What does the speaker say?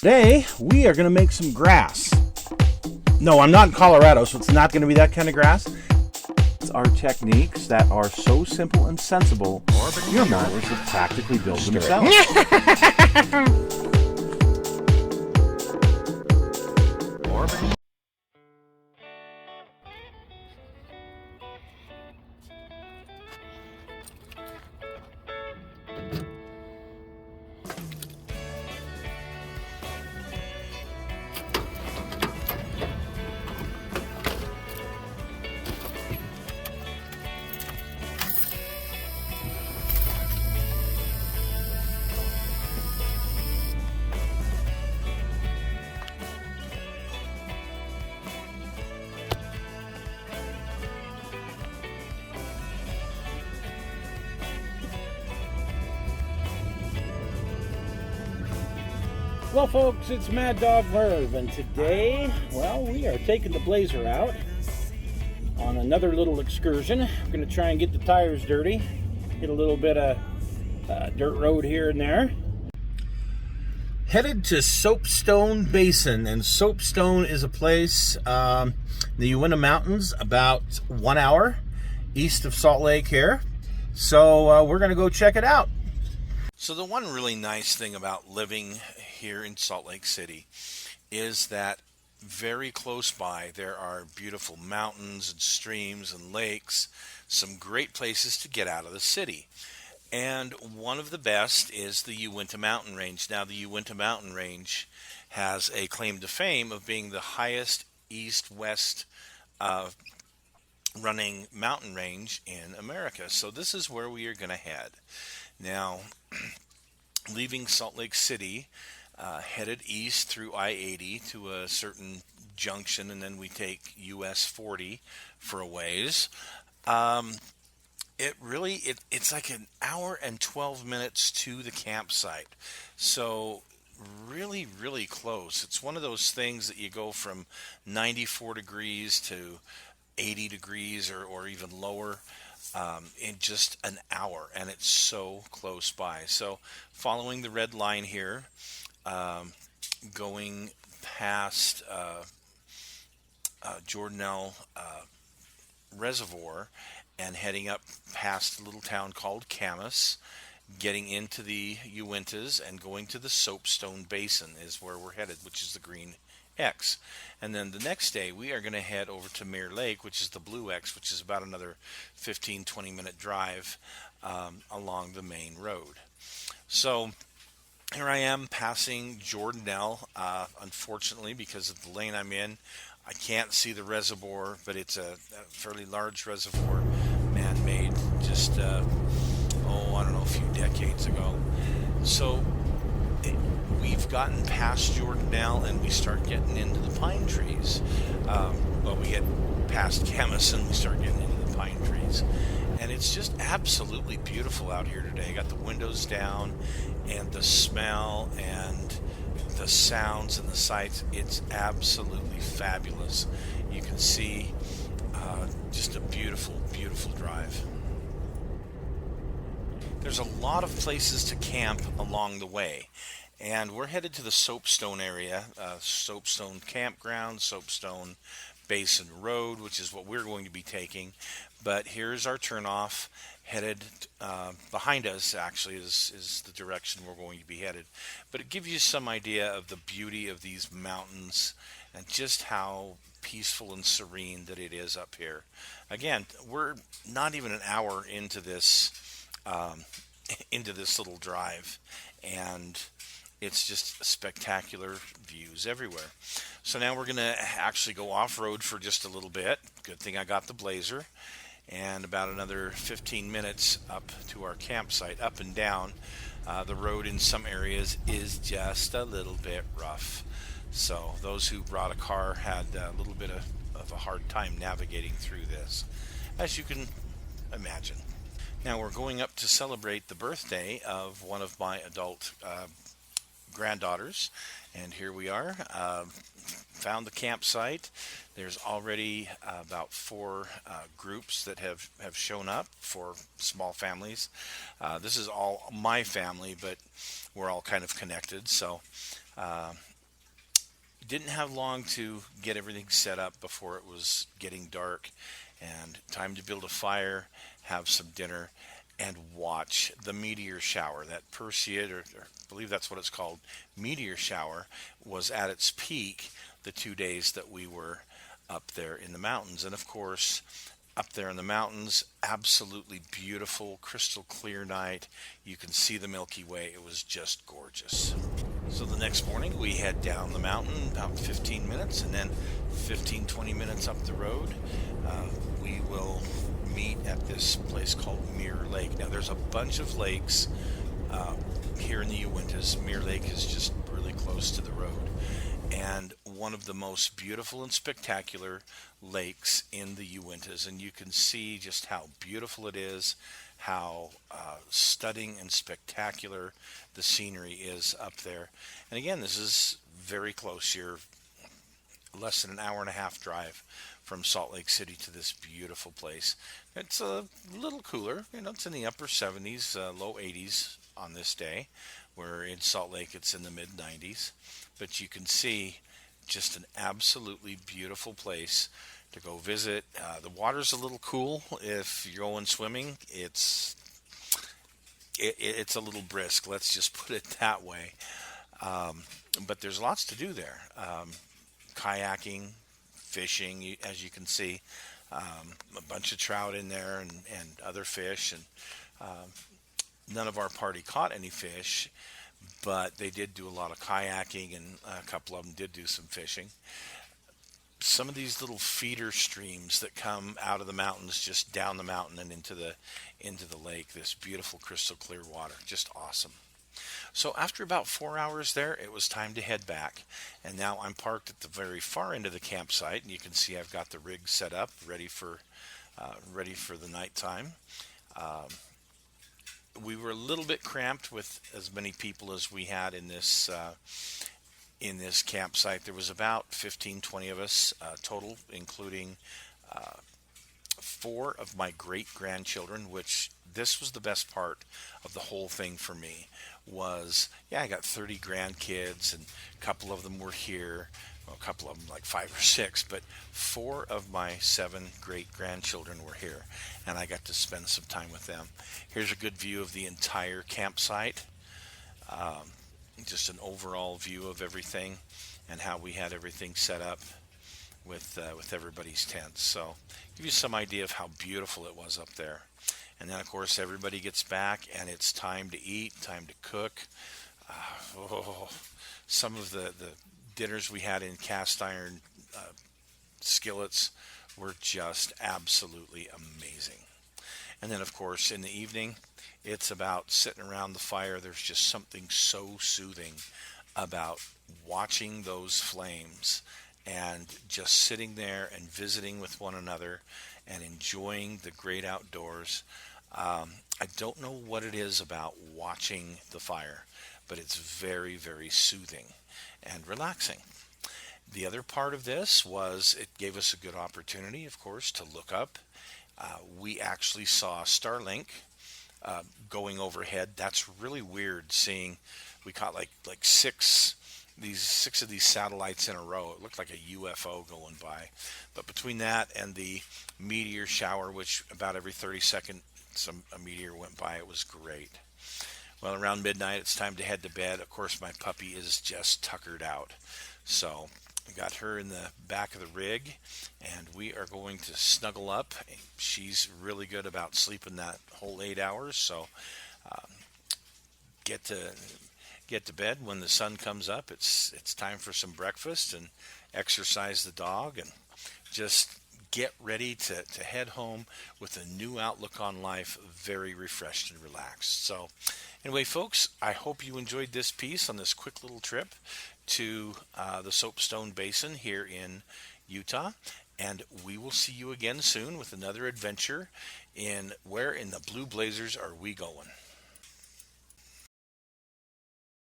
Today, we are going to make some grass. No, I'm not in Colorado, so it's not going to be that kind of grass. It's our techniques that are so simple and sensible, your mowers have practically built themselves. Well, folks, it's Mad Dog Merv, and today, well, we are taking the Blazer out on another little excursion. We're going to try and get the tires dirty, get a little bit of dirt road here and there. Headed to Soapstone Basin, and Soapstone is a place in the Uintah Mountains, about 1 hour east of Salt Lake here. So we're going to go check it out. So the one really nice thing about living here in Salt Lake City is that very close by there are beautiful mountains and streams and lakes, some great places to get out of the city. And one of the best is the Uintah Mountain Range. Now, the Uintah Mountain Range has a claim to fame of being the highest east-west running mountain range in America. So this is where we are going to head. Now, leaving Salt Lake City, headed east through I-80 to a certain junction, and then we take US 40 for a ways. It's like an hour and 12 minutes to the campsite. So really, really close. It's one of those things that you go from 94 degrees to 80 degrees or even lower in just an hour, and it's so close by. So following the red line here, going past Jordanelle Reservoir and heading up past a little town called Camas, getting into the Uintahs and going to the Soapstone Basin is where we're headed, which is the green X. And then the next day we are going to head over to Mirror Lake, which is the blue X, which is about another 15-20 minute drive along the main road. So here I am passing Jordanelle. Unfortunately, because of the lane I'm in, I can't see the reservoir, but it's a fairly large reservoir, man-made, just I don't know, a few decades ago. So we've gotten past Jordanelle and we start getting into the pine trees. We get past Camas and we start getting into the pine trees. And it's just absolutely beautiful out here today. I got the windows down, and the smell and the sounds and the sights, it's absolutely fabulous. You can see just a beautiful, beautiful drive. There's a lot of places to camp along the way, and we're headed to the Soapstone area, Soapstone Campground, Soapstone Basin Road, which is what we're going to be taking. But here's our turnoff, headed behind us actually is the direction we're going to be headed. But it gives you some idea of the beauty of these mountains and just how peaceful and serene that it is up here. Again, we're not even an hour into this little drive, and it's just spectacular views everywhere. So now we're going to actually go off-road for just a little bit. Good thing I got the Blazer. And about another 15 minutes up to our campsite, up and down. The road in some areas is just a little bit rough. So those who brought a car had a little bit of a hard time navigating through this, as you can imagine. Now we're going up to celebrate the birthday of one of my adult granddaughters, and here we are. Found the campsite. There's already about 4 groups that have shown up for small families. This is all my family, but we're all kind of connected. So Didn't have long to get everything set up before it was getting dark, and time to build a fire, have some dinner, and watch the meteor shower. That Perseid, or I believe that's what it's called, meteor shower, was at its peak the 2 days that we were up there in the mountains. And of course, up there in the mountains, absolutely beautiful, crystal clear night. You can see the Milky Way. It was just gorgeous. So the next morning, we head down the mountain about 15 minutes, and then 15, 20 minutes up the road, we will meet at this place called Mirror Lake. Now, there's a bunch of lakes here in the Uintahs. Mirror Lake is just really close to the road, and one of the most beautiful and spectacular lakes in the Uintahs. And you can see just how beautiful it is, how stunning and spectacular the scenery is up there. And again, this is very close. You're less than an hour and a half drive from Salt Lake City to this beautiful place. It's a little cooler, it's in the upper 70s, low 80s on this day. Where in Salt Lake it's in the mid 90s. But you can see just an absolutely beautiful place to go visit. The water's a little cool if you're going swimming. It's a little brisk, let's just put it that way. But there's lots to do there. Kayaking, fishing, as you can see, a bunch of trout in there, and other fish. And none of our party caught any fish, but they did do a lot of kayaking, and a couple of them did do some fishing. Some of these little feeder streams that come out of the mountains, just down the mountain and into the lake, this beautiful crystal clear water, just awesome. So after about 4 hours there, it was time to head back. And now I'm parked at the very far end of the campsite, and you can see I've got the rig set up, ready for the nighttime. We were a little bit cramped with as many people as we had in this campsite. There was about 15, 20 of us total, including 4 of my great-grandchildren, which this was the best part of the whole thing for me. I got 30 grandkids, and a couple of them were here. Well, a couple of them, like 5 or 6, but 4 of my 7 great-grandchildren were here, and I got to spend some time with them. Here's a good view of the entire campsite. Just an overall view of everything and how we had everything set up with everybody's tents. So give you some idea of how beautiful it was up there. And then, of course, everybody gets back, and it's time to eat, time to cook. Some of the dinners we had in cast iron skillets were just absolutely amazing. And then, of course, in the evening, it's about sitting around the fire. There's just something so soothing about watching those flames and just sitting there and visiting with one another and enjoying the great outdoors. I don't know what it is about watching the fire, but it's very, very soothing and relaxing. The other part of this was it gave us a good opportunity, of course, to look up. We actually saw Starlink going overhead. That's really weird seeing. We caught like six of these satellites in a row. It looked like a UFO going by. But between that and the meteor shower, which about every 30 seconds a meteor went by, it was great. Well, around midnight, it's time to head to bed. Of course, my puppy is just tuckered out. So I got her in the back of the rig, and we are going to snuggle up. She's really good about sleeping that whole 8 hours, so get to bed when the sun comes up. It's time for some breakfast and exercise the dog, and just get ready to head home with a new outlook on life, very refreshed and relaxed. So anyway, folks, I hope you enjoyed this piece on this quick little trip to the Soapstone Basin here in Utah, and we will see you again soon with another adventure in Where in the Blue Blazers Are We Going?